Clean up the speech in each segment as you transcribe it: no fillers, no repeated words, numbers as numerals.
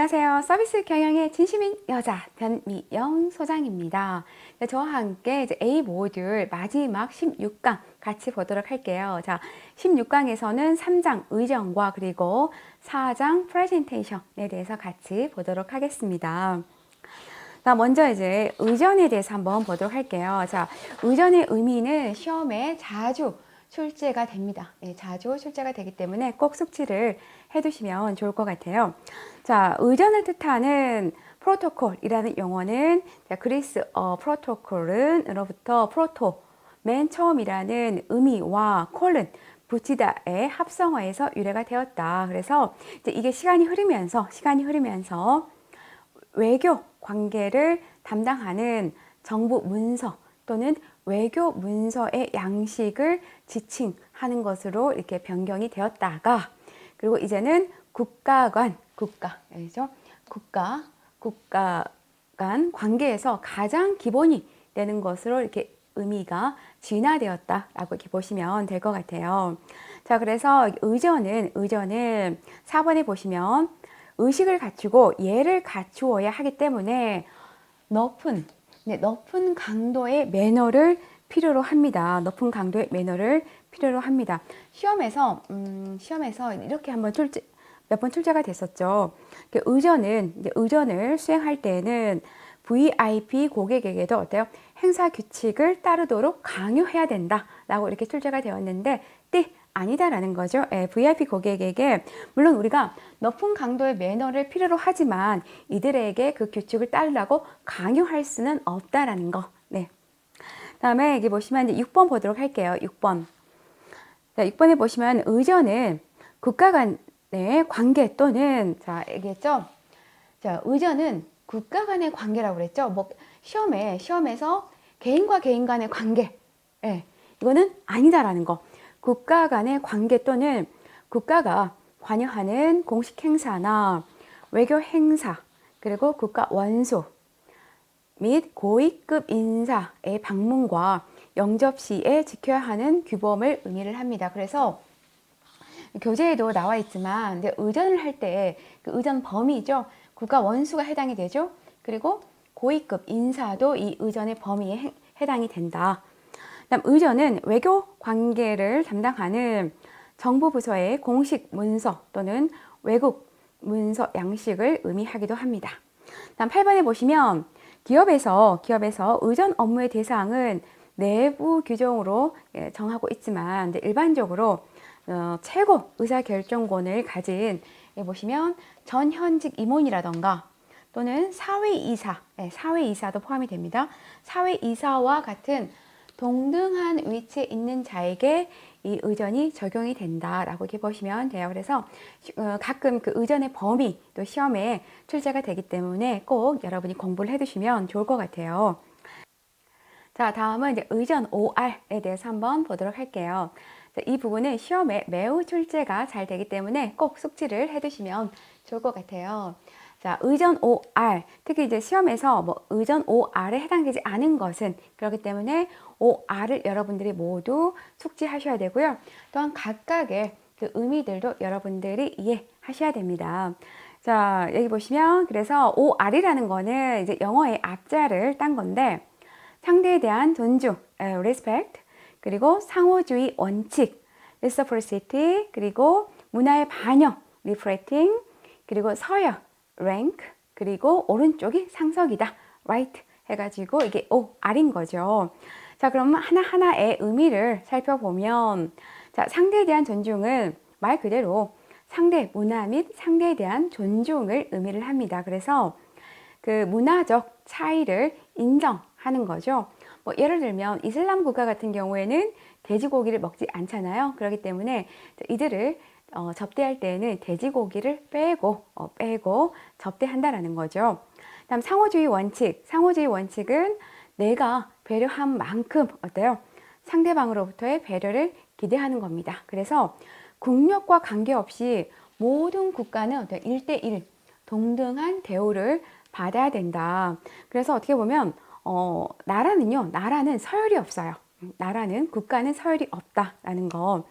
안녕하세요. 서비스 경영의 진심인 여자 변미영 소장입니다. 네, 저와 함께 이제 A 모듈 마지막 16강 같이 보도록 할게요. 자, 16강에서는 3장 의전과 그리고 4장 프레젠테이션에 대해서 같이 보도록 하겠습니다. 자, 먼저 이제 의전에 대해서 한번 보도록 할게요. 자, 의전의 의미는 시험에 자주 출제가 됩니다. 네, 자주 출제가 되기 때문에 꼭 숙지를 해두시면 좋을 것 같아요. 자, 의전을 뜻하는 프로토콜이라는 용어는 그리스 프로토콜은으로부터 프로토, 맨 처음이라는 의미와 콜은 붙이다의 합성어에서 유래가 되었다. 그래서 이게 시간이 흐르면서 외교 관계를 담당하는 정부 문서 또는 외교 문서의 양식을 지칭하는 것으로 이렇게 변경이 되었다가, 그리고 이제는 국가 간 관계에서 가장 기본이 되는 것으로 이렇게 의미가 진화되었다라고 이렇게 보시면 될 것 같아요. 자, 그래서 의전은 4번에 보시면 의식을 갖추고 예를 갖추어야 하기 때문에 높은 강도의 매너를 필요로 합니다. 높은 강도의 매너를 필요로 합니다. 시험에서 이렇게 한번 몇 번 출제가 됐었죠. 의전을 수행할 때는 VIP 고객에게도 어때요? 행사 규칙을 따르도록 강요해야 된다라고 이렇게 출제가 되었는데, 아니다라는 거죠. VIP 고객에게 물론 우리가 높은 강도의 매너를 필요로 하지만 이들에게 그 규칙을 따르라고 강요할 수는 없다라는 거. 네. 다음에 여기 보시면 이제 6번 보도록 할게요. 6번. 자, 6번에 보시면 의전은 국가 간의 관계 또는, 자, 얘기했죠. 자, 의전은 국가 간의 관계라고 그랬죠. 뭐 시험에서 개인과 개인 간의 관계. 이거는 아니다라는 거. 국가 간의 관계 또는 국가가 관여하는 공식 행사나 외교 행사, 그리고 국가 원수 및 고위급 인사의 방문과 영접 시에 지켜야 하는 규범을 의미를 합니다. 그래서 교재에도 나와 있지만 의전을 할 때 그 의전 범위죠. 국가 원수가 해당이 되죠. 그리고 고위급 인사도 이 의전의 범위에 해당이 된다. 그다음 의전은 외교 관계를 담당하는 정부 부서의 공식 문서 또는 외국 문서 양식을 의미하기도 합니다. 다음 8번에 보시면 기업에서 의전 업무의 대상은 내부 규정으로 정하고 있지만 일반적으로 최고 의사결정권을 가진 보시면 전현직 임원이라던가 또는 사회이사도 포함이 됩니다. 사회이사와 같은 동등한 위치에 있는 자에게 이 의전이 적용이 된다라고 이렇게 보시면 돼요. 그래서 가끔 그 의전의 범위 또 시험에 출제가 되기 때문에 꼭 여러분이 공부를 해두시면 좋을 것 같아요. 자, 다음은 이제 의전 OR에 대해서 한번 보도록 할게요. 자, 이 부분은 시험에 매우 출제가 잘 되기 때문에 꼭 숙지를 해두시면 좋을 것 같아요. 자, 의전 OR, 특히 이제 시험에서 의전 OR에 해당되지 않은 것은 그렇기 때문에 OR을 여러분들이 모두 숙지하셔야 되고요. 또한 각각의 그 의미들도 여러분들이 이해하셔야 됩니다. 자, 여기 보시면 그래서 OR이라는 거는 이제 영어의 앞자를 딴 건데 상대에 대한 존중, respect, 그리고 상호주의 원칙, reciprocity, 그리고 문화의 반영, reflecting, 그리고 서열, rank, 그리고 오른쪽이 상석이다, right 해가지고 이게 OR인 거죠. 자, 그럼 하나하나의 의미를 살펴보면, 자, 상대에 대한 존중은 말 그대로 상대 문화 및 상대에 대한 존중을 의미를 합니다. 그래서 그 문화적 차이를 인정하는 거죠. 예를 들면 이슬람 국가 같은 경우에는 돼지고기를 먹지 않잖아요. 그렇기 때문에 이들을 접대할 때는 돼지고기를 빼고 접대한다라는 거죠. 다음 상호주의 원칙은 내가 배려한 만큼 어때요? 상대방으로부터의 배려를 기대하는 겁니다. 그래서 국력과 관계없이 모든 국가는 1대1 동등한 대우를 받아야 된다. 그래서 어떻게 보면 나라는 서열이 없어요. 국가는 서열이 없다라는 거.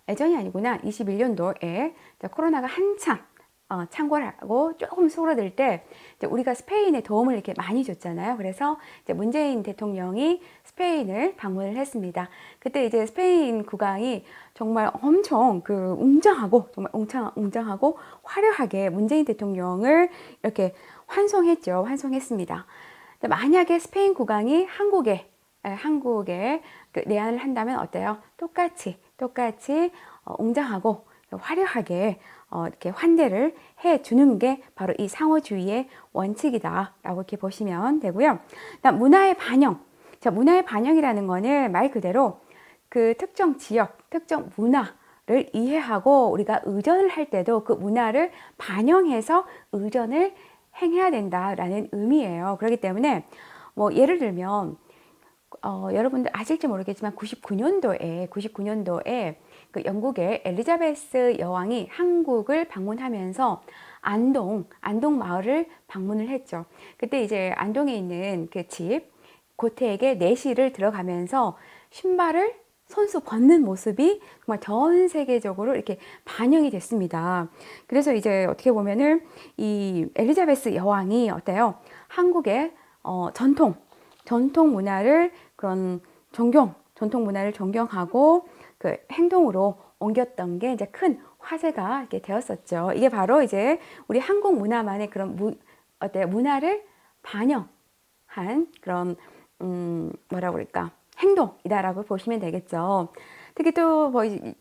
예전이 아니구나. 21년도에 코로나가 한참 창궐하고 조금 수그러들 때 이제 우리가 스페인에 도움을 이렇게 많이 줬잖아요. 그래서 이제 문재인 대통령이 스페인을 방문을 했습니다. 그때 이제 스페인 국왕이 정말 엄청 웅장하고 정말 웅장하고 화려하게 문재인 대통령을 이렇게 환송했습니다. 만약에 스페인 국왕이 한국에 내한을 한다면 어때요? 똑같이 웅장하고 화려하게 이렇게 환대를 해주는 게 바로 이 상호주의의 원칙이다라고 이렇게 보시면 되고요. 그다음 문화의 반영. 자, 문화의 반영이라는 거는 말 그대로 그 특정 지역, 특정 문화를 이해하고 우리가 의전을 할 때도 그 문화를 반영해서 의전을 행해야 된다라는 의미예요. 그렇기 때문에 뭐 예를 들면 여러분들 아실지 모르겠지만 99년도에 그 영국의 엘리자베스 여왕이 한국을 방문하면서 안동 마을을 방문을 했죠. 그때 이제 안동에 있는 그 집 고택에 내실을 들어가면서 신발을 손수 벗는 모습이 정말 전 세계적으로 이렇게 반영이 됐습니다. 그래서 이제 어떻게 보면은 이 엘리자베스 여왕이 어때요? 한국의 전통 문화를 전통 문화를 존경하고 그 행동으로 옮겼던 게 이제 큰 화제가 이렇게 되었었죠. 이게 바로 이제 우리 한국 문화만의 그런 문화를 반영한 그런 뭐라고 그럴까? 행동이다라고 보시면 되겠죠. 특히 또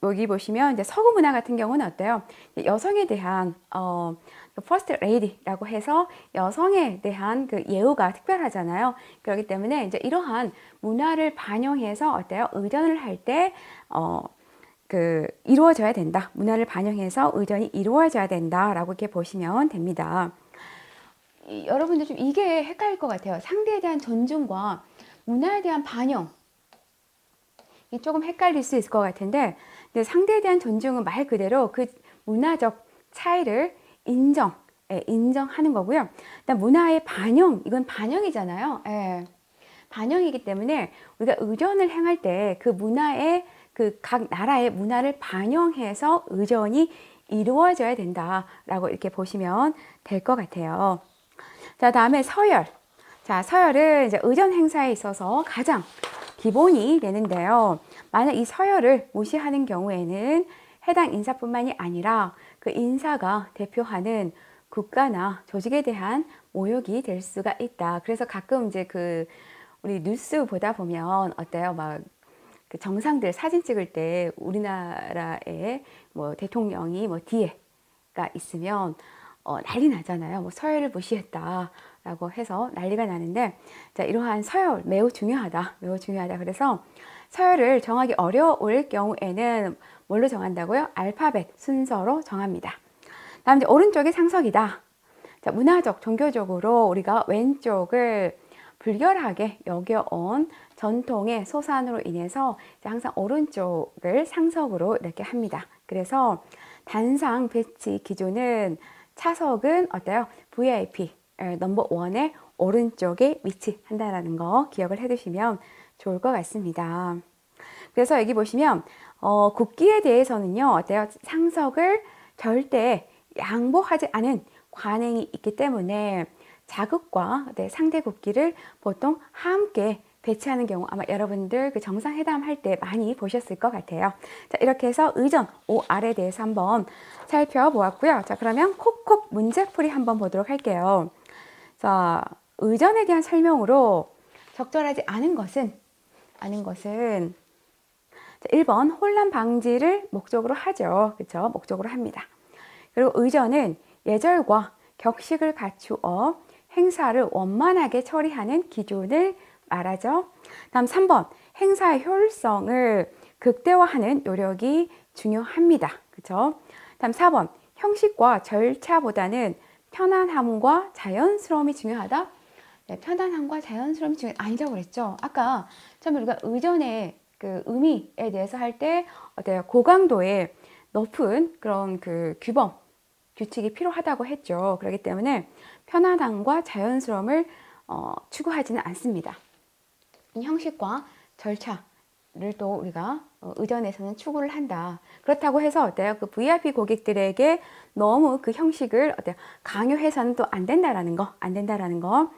여기 보시면 이제 서구 문화 같은 경우는 어때요? 여성에 대한 퍼스트 레이디라고 해서 여성에 대한 그 예우가 특별하잖아요. 그렇기 때문에 이제 이러한 문화를 반영해서 어때요? 의전을 할 때 이루어져야 된다. 문화를 반영해서 의전이 이루어져야 된다라고 이렇게 보시면 됩니다. 여러분들 좀 이게 헷갈릴 것 같아요. 상대에 대한 존중과 문화에 대한 반영. 조금 헷갈릴 수 있을 것 같은데 상대에 대한 존중은 말 그대로 그 문화적 차이를 인정하는 거고요. 일단 문화의 반영, 이건 반영이잖아요. 예. 반영이기 때문에 우리가 의전을 행할 때 그 문화의 그 각 나라의 문화를 반영해서 의전이 이루어져야 된다라고 이렇게 보시면 될 것 같아요. 자, 다음에 서열. 자, 서열은 이제 의전 행사에 있어서 가장 기본이 되는데요. 만약 이 서열을 무시하는 경우에는 해당 인사뿐만이 아니라 그 인사가 대표하는 국가나 조직에 대한 모욕이 될 수가 있다. 그래서 가끔 이제 우리 뉴스 보다 보면 어때요? 그 정상들 사진 찍을 때 우리나라의 뭐 대통령이 뭐 뒤에가 있으면 난리 나잖아요. 뭐 서열을 무시했다라고 해서 난리가 나는데, 자, 이러한 서열 매우 중요하다. 그래서 서열을 정하기 어려울 경우에는 뭘로 정한다고요? 알파벳 순서로 정합니다. 다음 이제 오른쪽이 상석이다. 자, 문화적, 종교적으로 우리가 왼쪽을 불결하게 여겨온 전통의 소산으로 인해서 항상 오른쪽을 상석으로 이렇게 합니다. 그래서 단상 배치 기준은 차석은 어때요? VIP 넘버 1의 오른쪽에 위치한다라는 거 기억을 해두시면 좋을 것 같습니다. 그래서 여기 보시면 국기에 대해서는요, 어때요? 상석을 절대 양보하지 않은 관행이 있기 때문에 자국과 상대 국기를 보통 함께 배치하는 경우 아마 여러분들 그 정상회담 할 때 많이 보셨을 것 같아요. 자, 이렇게 해서 의전 5R에 대해서 한번 살펴보았고요. 자, 그러면 콕콕 문제풀이 한번 보도록 할게요. 자, 의전에 대한 설명으로 적절하지 않은 것은 1번 혼란 방지를 목적으로 하죠. 그렇죠? 목적으로 합니다. 그리고 의전은 예절과 격식을 갖추어 행사를 원만하게 처리하는 기준을 말하죠. 다음 3번 행사의 효율성을 극대화하는 노력이 중요합니다. 그렇죠? 다음 4번 형식과 절차보다는 편안함과 자연스러움이 중요하다. 네, 편안함과 자연스러움이 아니라고 그랬죠. 아까 처음에 우리가 의전의 그 의미에 대해서 할 때 어때요? 고강도의 높은 그런 그 규칙이 필요하다고 했죠. 그렇기 때문에 편안함과 자연스러움을 추구하지는 않습니다. 형식과 절차 또 우리가 의전에서는 추구를 한다. 그렇다고 해서 어때요? 그 VIP 고객들에게 너무 그 형식을 어때요? 강요해서는 또 안 된다라는 거, 안 된다라는 거.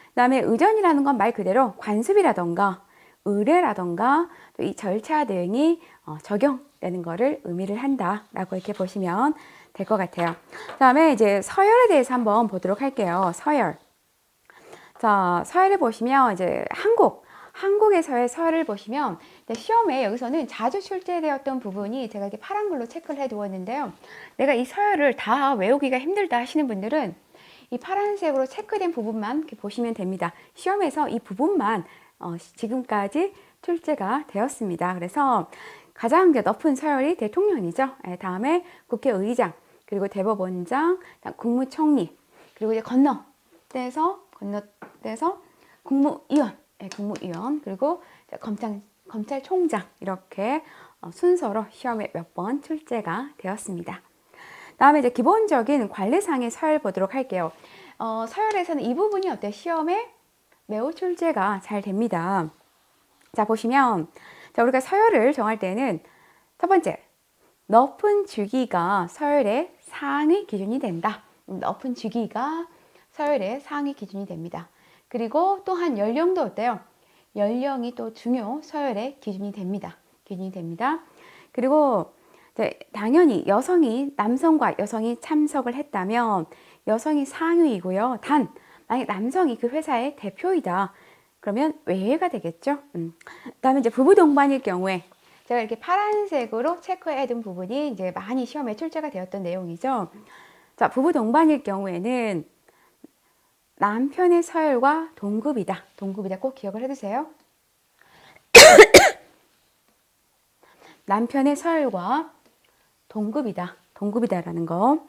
그다음에 의전이라는 건 말 그대로 관습이라던가 의례라던가 또 이 절차 등이 적용되는 거를 의미를 한다라고 이렇게 보시면 될 것 같아요. 그다음에 이제 서열에 대해서 한번 보도록 할게요. 서열. 자, 서열을 보시면 이제 한국에서의 서열을 보시면 시험에 여기서는 자주 출제되었던 부분이 제가 이렇게 파란 글로 체크를 해 두었는데요. 내가 이 서열을 다 외우기가 힘들다 하시는 분들은 이 파란색으로 체크된 부분만 이렇게 보시면 됩니다. 시험에서 이 부분만 지금까지 출제가 되었습니다. 그래서 가장 높은 서열이 대통령이죠. 다음에 국회의장, 그리고 대법원장, 국무총리, 그리고 이제 건너뛰어서 국무위원, 국무위원, 그리고 검찰총장 이렇게 순서로 시험에 몇 번 출제가 되었습니다. 다음에 이제 기본적인 관례상의 서열 보도록 할게요. 서열에서는 이 부분이 어때요? 시험에 매우 출제가 잘 됩니다. 자, 보시면 자, 우리가 서열을 정할 때는 첫 번째, 높은 주기가 서열의 상위 기준이 된다. 높은 주기가 서열의 상위 기준이 됩니다. 그리고 또한 연령도 어때요? 연령이 또 중요 서열의 기준이 됩니다. 그리고 당연히 남성과 여성이 참석을 했다면 여성이 상위이고요. 단, 만약 남성이 그 회사의 대표이다. 그러면 외회가 되겠죠. 그다음에 이제 부부 동반일 경우에 제가 이렇게 파란색으로 체크해 둔 부분이 이제 많이 시험에 출제가 되었던 내용이죠. 자, 부부 동반일 경우에는 남편의 서열과 동급이다. 꼭 기억을 해두세요. 남편의 서열과 동급이다라는 거.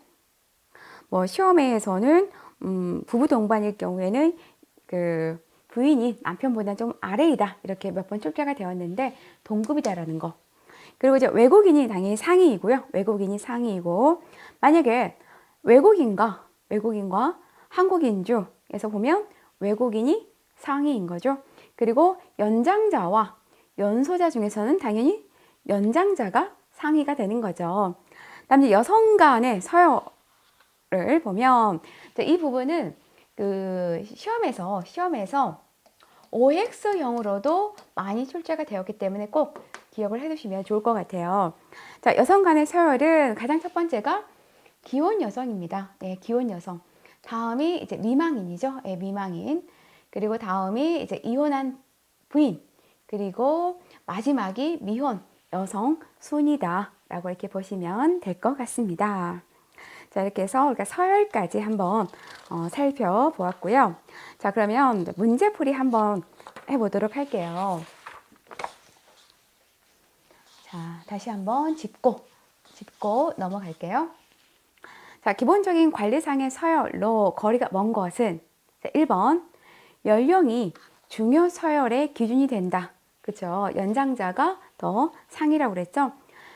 뭐 시험에서는 부부 동반일 경우에는 그 부인이 남편보다 좀 아래이다 이렇게 몇 번 출제가 되었는데 동급이다라는 거. 그리고 이제 외국인이 당연히 상위이고요. 외국인이 상위이고 만약에 외국인과 한국인 중에서 보면 외국인이 상위인 거죠. 그리고 연장자와 연소자 중에서는 당연히 연장자가 상위가 되는 거죠. 그다음에 여성 간의 서열을 보면 이 부분은 그 시험에서 OX형으로도 많이 출제가 되었기 때문에 꼭 기억을 해두시면 좋을 것 같아요. 자, 여성 간의 서열은 가장 첫 번째가 기혼 여성입니다. 네, 기혼 여성. 다음이 이제 미망인이죠. 네, 미망인. 그리고 다음이 이제 이혼한 부인. 그리고 마지막이 미혼 여성 순이다라고 이렇게 보시면 될 것 같습니다. 자, 이렇게 해서 우리가 서열까지 한번 살펴보았고요. 자, 그러면 문제풀이 한번 해보도록 할게요. 자, 다시 한번 짚고 넘어갈게요. 자, 기본적인 관리상의 서열로 거리가 먼 것은 1번, 연령이 중요 서열의 기준이 된다. 그렇죠? 연장자가 더 상위라고 그랬죠?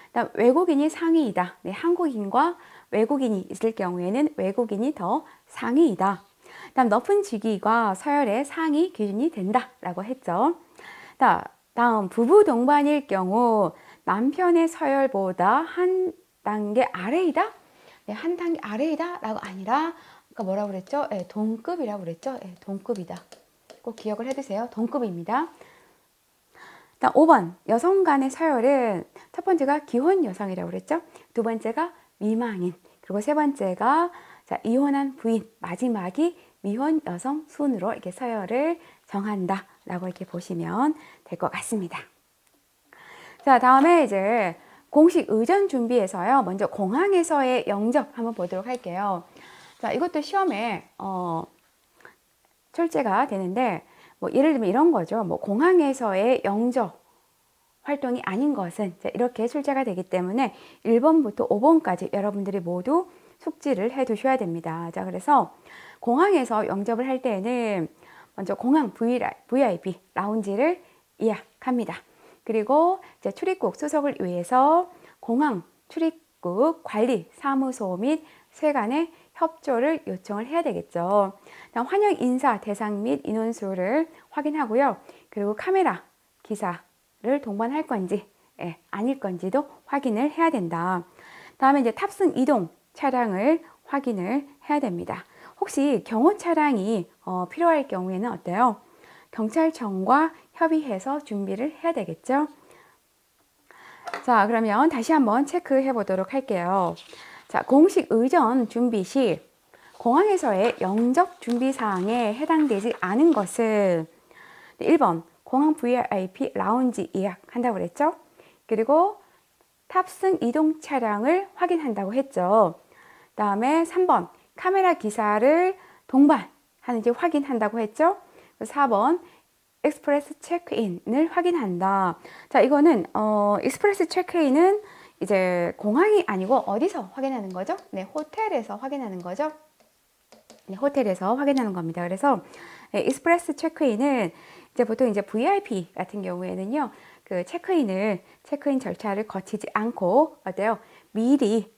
그다음 외국인이 상위이다. 네, 한국인과 외국인이 있을 경우에는 외국인이 더 상위이다. 다음 높은 직위가 서열의 상위 기준이 된다라고 했죠. 다음 부부 동반일 경우 남편의 서열보다 한 단계 아래이다. 네, 한 단계 아래이다라고 아니라 아까 뭐라고 그랬죠? 네, 동급이라고 그랬죠? 네, 동급이다. 꼭 기억을 해두세요. 동급입니다. 다음 5번 여성 간의 서열은 첫 번째가 기혼 여성이라고 그랬죠. 두 번째가 미망인, 그리고 세 번째가 이혼한 부인, 마지막이 미혼 여성 순으로 이렇게 서열을 정한다라고 이렇게 보시면 될 것 같습니다. 자, 다음에 이제 공식 의전 준비에서요. 먼저 공항에서의 영접 한번 보도록 할게요. 자, 이것도 시험에 출제가 되는데 뭐 예를 들면 이런 거죠. 뭐 공항에서의 영접 활동이 아닌 것은 이렇게 출제가 되기 때문에 1번부터 5번까지 여러분들이 모두 숙지를 해 두셔야 됩니다. 자, 그래서 공항에서 영접을 할 때는 먼저 공항 VIP 라운지를 예약합니다. 그리고 이제 출입국 수속을 위해서 공항 출입국 관리 사무소 및 세관의 협조를 요청을 해야 되겠죠. 다음 환영 인사 대상 및 인원수를 확인하고요. 그리고 카메라, 기사, 를 동반할 건지 아닐 건지도 확인을 해야 된다. 다음에 이제 탑승 이동 차량을 확인을 해야 됩니다. 혹시 경호 차량이 필요할 경우에는 어때요? 경찰청과 협의해서 준비를 해야 되겠죠? 자, 그러면 다시 한번 체크해 보도록 할게요. 자, 공식 의전 준비 시 공항에서의 영적 준비 사항에 해당되지 않은 것은 1번 공항 VIP 라운지 예약한다고 그랬죠? 그리고 탑승 이동 차량을 확인한다고 했죠. 다음에 3번 카메라 기사를 동반하는지 확인한다고 했죠. 4번 익스프레스 체크인을 확인한다. 자, 이거는 익스프레스 체크인은 이제 공항이 아니고 어디서 확인하는 거죠? 네, 호텔에서 확인하는 거죠. 네, 호텔에서 확인하는 겁니다. 그래서 익스프레스 체크인은 이제 보통 이제 VIP 같은 경우에는요, 그 체크인 절차를 거치지 않고 어때요? 미리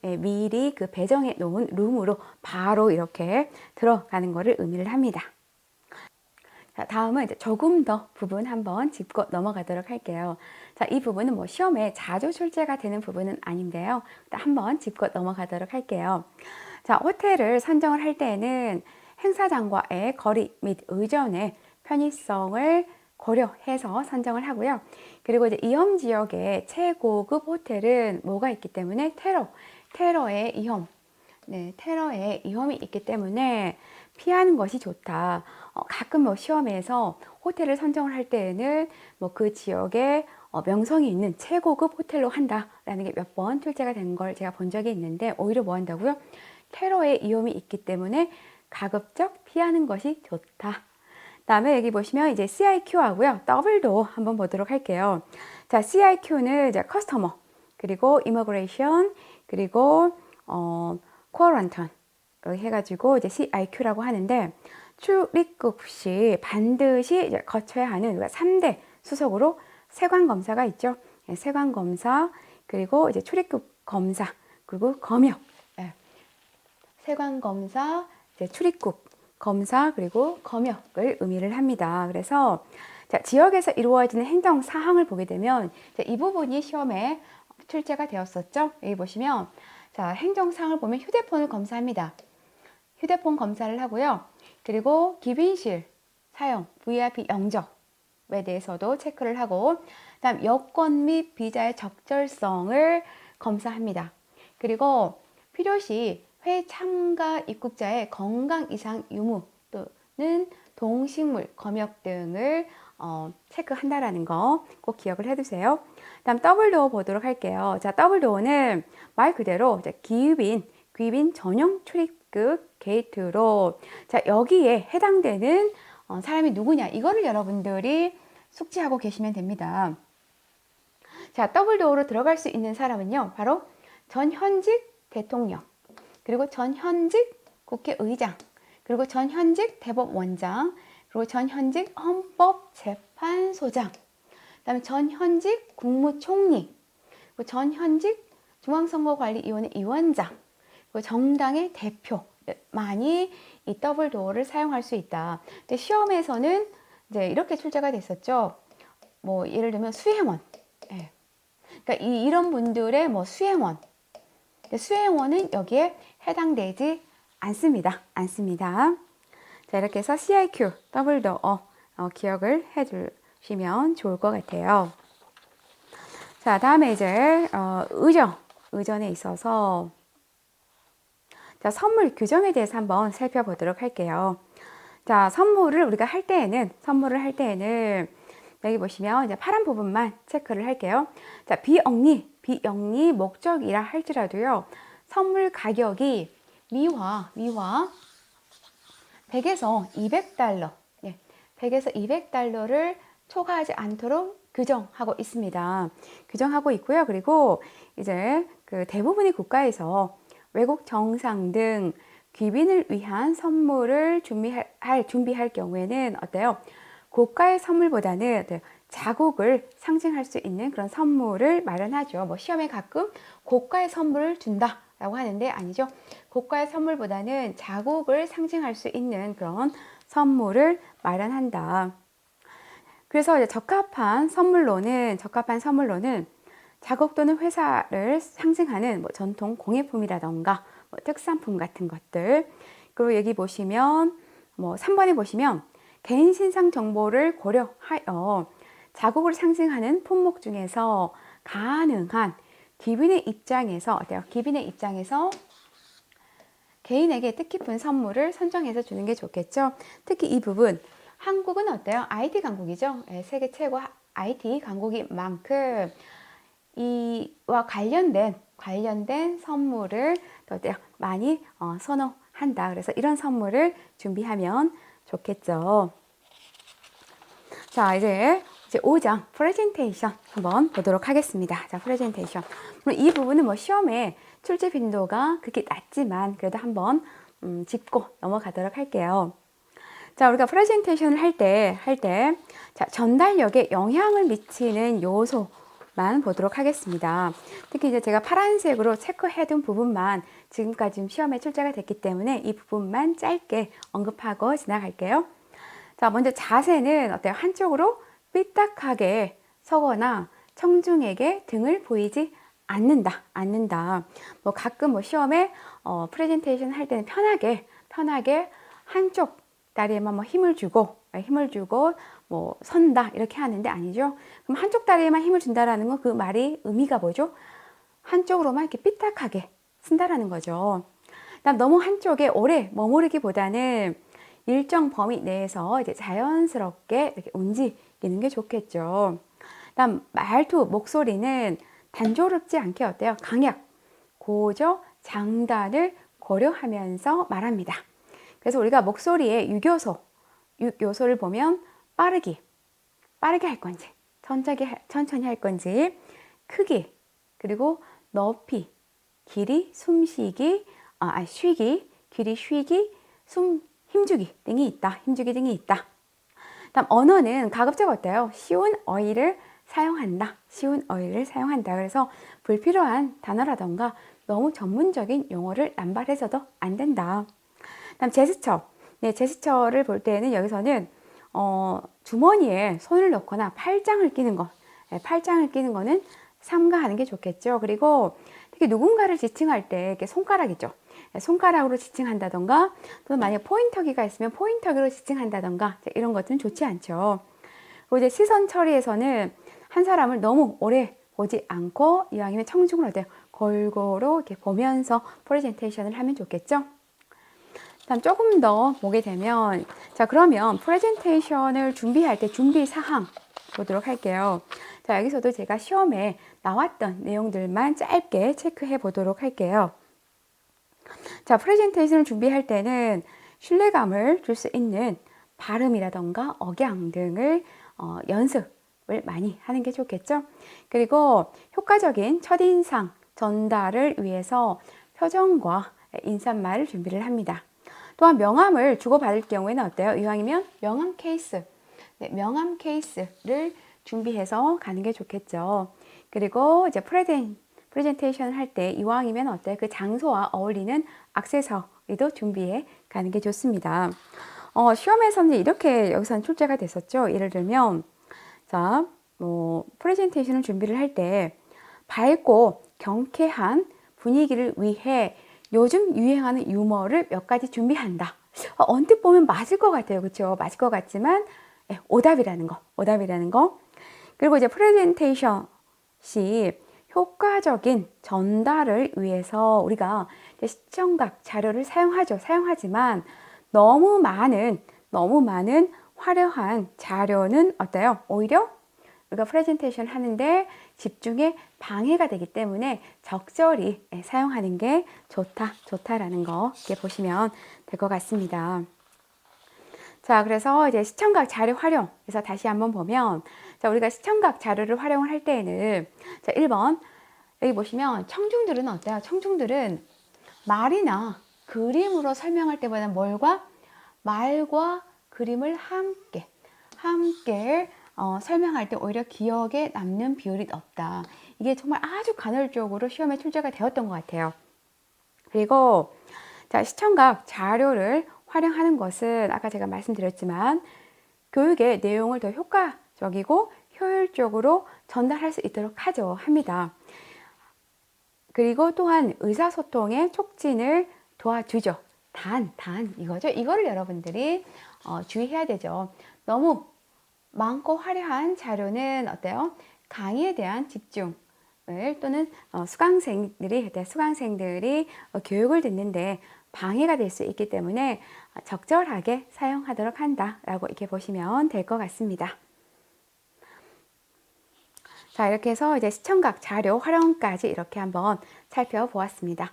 그 배정해 놓은 룸으로 바로 이렇게 들어가는 것을 의미를 합니다. 자, 다음은 이제 조금 더 부분 한번 짚고 넘어가도록 할게요. 자, 이 부분은 뭐 시험에 자주 출제가 되는 부분은 아닌데요. 일단 한번 짚고 넘어가도록 할게요. 자, 호텔을 선정을 할 때에는 행사장과의 거리 및 의전의 편의성을 고려해서 선정을 하고요. 그리고 이제 위험 지역의 최고급 호텔은 뭐가 있기 때문에 테러의 위험, 테러의 위험이 있기 때문에 피하는 것이 좋다. 가끔 뭐 시험에서 호텔을 선정을 할 때에는 뭐 그 지역에 명성이 있는 최고급 호텔로 한다라는 게 몇 번 출제가 된 걸 제가 본 적이 있는데 오히려 뭐 한다고요? 테러의 위험이 있기 때문에 가급적 피하는 것이 좋다. 다음에 여기 보시면 이제 CIQ하고요. 더블도 한번 보도록 할게요. 자, CIQ는 이제 커스터머, 그리고 이미그레이션, 그리고 쿼런턴 해가지고 이제 CIQ라고 하는데 출입국 시 반드시 이제 거쳐야 하는 3대 수속으로 세관 검사가 있죠. 세관 검사, 그리고 이제 출입국 검사, 그리고 검역. 세관 검사, 이제 출입국 검사, 그리고 검역을 의미를 합니다. 그래서 자, 지역에서 이루어지는 행정 사항을 보게 되면 자, 이 부분이 시험에 출제가 되었었죠. 여기 보시면 자, 행정 사항을 보면 휴대폰을 검사합니다. 휴대폰 검사를 하고요. 그리고 귀빈실 사용, VIP 영접에 대해서도 체크를 하고, 다음 여권 및 비자의 적절성을 검사합니다. 그리고 필요시 회의 참가 입국자의 건강 이상 유무 또는 동식물 검역 등을 체크한다라는 거 꼭 기억을 해두세요. 다음 더블도어 보도록 할게요. 자, 더블도어는 말 그대로 이제 귀빈 전용 출입국 게이트로 자, 여기에 해당되는 사람이 누구냐 이거를 여러분들이 숙지하고 계시면 됩니다. 자, 더블도어로 들어갈 수 있는 사람은요, 바로 전 현직 대통령, 그리고 전 현직 국회의장, 그리고 전 현직 대법원장, 그리고 전 현직 헌법재판소장, 그다음에 전 현직 국무총리, 그리고 전 현직 중앙선거관리위원회 위원장, 그리고 정당의 대표만이 이 더블도어를 사용할 수 있다. 근데 시험에서는 이제 이렇게 출제가 됐었죠. 뭐 예를 들면 수행원, 그러니까 이런 분들의 뭐 수행원. 수행원은 여기에 해당되지 않습니다. 자, 이렇게 해서 CIQ, 더블도어 기억을 해주시면 좋을 것 같아요. 자, 다음에 이제 의전에 있어서 자, 선물 규정에 대해서 한번 살펴보도록 할게요. 자, 선물을 할 때에는 여기 보시면 이제 파란 부분만 체크를 할게요. 자, 비영리 목적이라 할지라도요, 선물 가격이 미화 100에서 200달러, 100에서 200달러를 초과하지 않도록 규정하고 있습니다. 규정하고 있고요. 그리고 이제 그 대부분의 국가에서 외국 정상 등 귀빈을 위한 선물을 준비할 경우에는 어때요? 고가의 선물보다는 자국을 상징할 수 있는 그런 선물을 마련하죠. 뭐 시험에 가끔 고가의 선물을 준다라고 하는데 아니죠. 고가의 선물보다는 자국을 상징할 수 있는 그런 선물을 마련한다. 그래서 이제 적합한 선물로는 자국 또는 회사를 상징하는 뭐 전통 공예품이라던가 뭐 특산품 같은 것들. 그리고 여기 보시면 뭐 3번에 보시면 개인 신상 정보를 고려하여 자국을 상징하는 품목 중에서 가능한 기빈의 입장에서 어때요? 기빈의 입장에서 개인에게 뜻깊은 선물을 선정해서 주는 게 좋겠죠. 특히 이 부분, 한국은 어때요? IT 강국이죠. 세계 최고 IT 강국인 만큼 이와 관련된 선물을 더 어때요? 많이 선호한다. 그래서 이런 선물을 준비하면 좋겠죠. 자, 이제 5장 프레젠테이션 한번 보도록 하겠습니다. 자, 프레젠테이션. 물론 이 부분은 뭐 시험에 출제 빈도가 그렇게 낮지만 그래도 한번 짚고 넘어가도록 할게요. 자, 우리가 프레젠테이션을 할 때, 자, 전달력에 영향을 미치는 요소만 보도록 하겠습니다. 특히 이제 제가 파란색으로 체크해둔 부분만 지금까지 시험에 출제가 됐기 때문에 이 부분만 짧게 언급하고 지나갈게요. 자, 먼저 자세는 어때요? 한쪽으로 삐딱하게 서거나 청중에게 등을 보이지 않는다. 뭐 가끔 뭐 시험에 프레젠테이션 할 때는 편하게 한쪽 다리에만 뭐 힘을 주고 뭐 선다 이렇게 하는데 아니죠. 그럼 한쪽 다리에만 힘을 준다라는 건 그 말이 의미가 뭐죠? 한쪽으로만 이렇게 삐딱하게 쓴다라는 거죠. 그다음 너무 한쪽에 오래 머무르기보다는 일정 범위 내에서 이제 자연스럽게 이렇게 움직이는 게 좋겠죠. 그다음 말투, 목소리는 단조롭지 않게 어때요? 강약, 고저, 장단을 고려하면서 말합니다. 그래서 우리가 목소리의 6요소를 보면 빠르게 할 건지, 천천히 할 건지, 크기, 그리고 높이, 길이, 숨쉬기, 쉬기, 길이 쉬기, 힘주기 등이 있다. 다음 언어는 가급적 어때요? 쉬운 어휘를 사용한다. 그래서 불필요한 단어라던가 너무 전문적인 용어를 남발해서도 안 된다. 다음 제스처. 네, 제스처를 볼 때는 여기서는 주머니에 손을 넣거나 팔짱을 끼는 거는 삼가하는 게 좋겠죠. 그리고 특히 누군가를 지칭할 때 이렇게 손가락이죠. 손가락으로 지칭한다던가 또는 만약 포인터기가 있으면 포인터기로 지칭한다던가 이런 것들은 좋지 않죠. 그리고 이제 시선 처리에서는 한 사람을 너무 오래 보지 않고 이왕이면 청중을 어때요? 골고루 이렇게 보면서 프레젠테이션을 하면 좋겠죠. 다음 조금 더 보게 되면 자, 그러면 프레젠테이션을 준비할 때 준비 사항 보도록 할게요. 자, 여기서도 제가 시험에 나왔던 내용들만 짧게 체크해 보도록 할게요. 자, 프레젠테이션을 준비할 때는 신뢰감을 줄 수 있는 발음이라던가 억양 등을 연습을 많이 하는 게 좋겠죠. 그리고 효과적인 첫인상 전달을 위해서 표정과 인사말을 준비를 합니다. 또한 명함을 주고받을 경우에는 어때요? 이왕이면 명함 케이스를 준비해서 가는 게 좋겠죠. 그리고 이제 프레젠테이션을 할 때 이왕이면 어때요? 그 장소와 어울리는 액세서리도 준비해 가는 게 좋습니다. 시험에서는 이렇게 여기서는 출제가 됐었죠. 예를 들면 자, 뭐 프레젠테이션을 준비를 할 때 밝고 경쾌한 분위기를 위해 요즘 유행하는 유머를 몇 가지 준비한다. 언뜻 보면 맞을 것 같아요. 그렇죠? 맞을 것 같지만 오답이라는 거. 그리고 이제 프레젠테이션 시 효과적인 전달을 위해서 우리가 시청각 자료를 사용하지만 너무 많은 화려한 자료는 어때요? 오히려 우리가 프레젠테이션 하는데 집중에 방해가 되기 때문에 적절히 사용하는 게 좋다라는 거 이렇게 보시면 될 것 같습니다. 자, 그래서 이제 시청각 자료 활용. 그래서 다시 한번 보면, 자, 우리가 시청각 자료를 활용을 할 때에는, 자, 1번. 여기 보시면 청중들은 어때요? 청중들은 말이나 그림으로 설명할 때보다는 말과 그림을 함께 설명할 때 오히려 기억에 남는 비율이 높다. 이게 정말 아주 간헐적으로 시험에 출제가 되었던 것 같아요. 그리고 자, 시청각 자료를 활용하는 것은 아까 제가 말씀드렸지만 교육의 내용을 더 효과적으로 적극적이고 효율적으로 전달할 수 있도록 합니다. 그리고 또한 의사소통의 촉진을 도와주죠. 단 이거죠. 이거를 여러분들이 주의해야 되죠. 너무 많고 화려한 자료는 어때요? 강의에 대한 집중을 또는 수강생들이 교육을 듣는데 방해가 될 수 있기 때문에 적절하게 사용하도록 한다라고 이렇게 보시면 될 것 같습니다. 자, 이렇게 해서 이제 시청각 자료 활용까지 이렇게 한번 살펴보았습니다.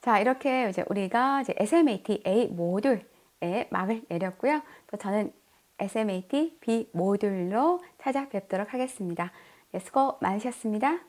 자, 이렇게 이제 우리가 이제 SMAT A 모듈에 막을 내렸고요. 또 저는 SMAT B 모듈로 찾아뵙도록 하겠습니다. 네, 수고 많으셨습니다.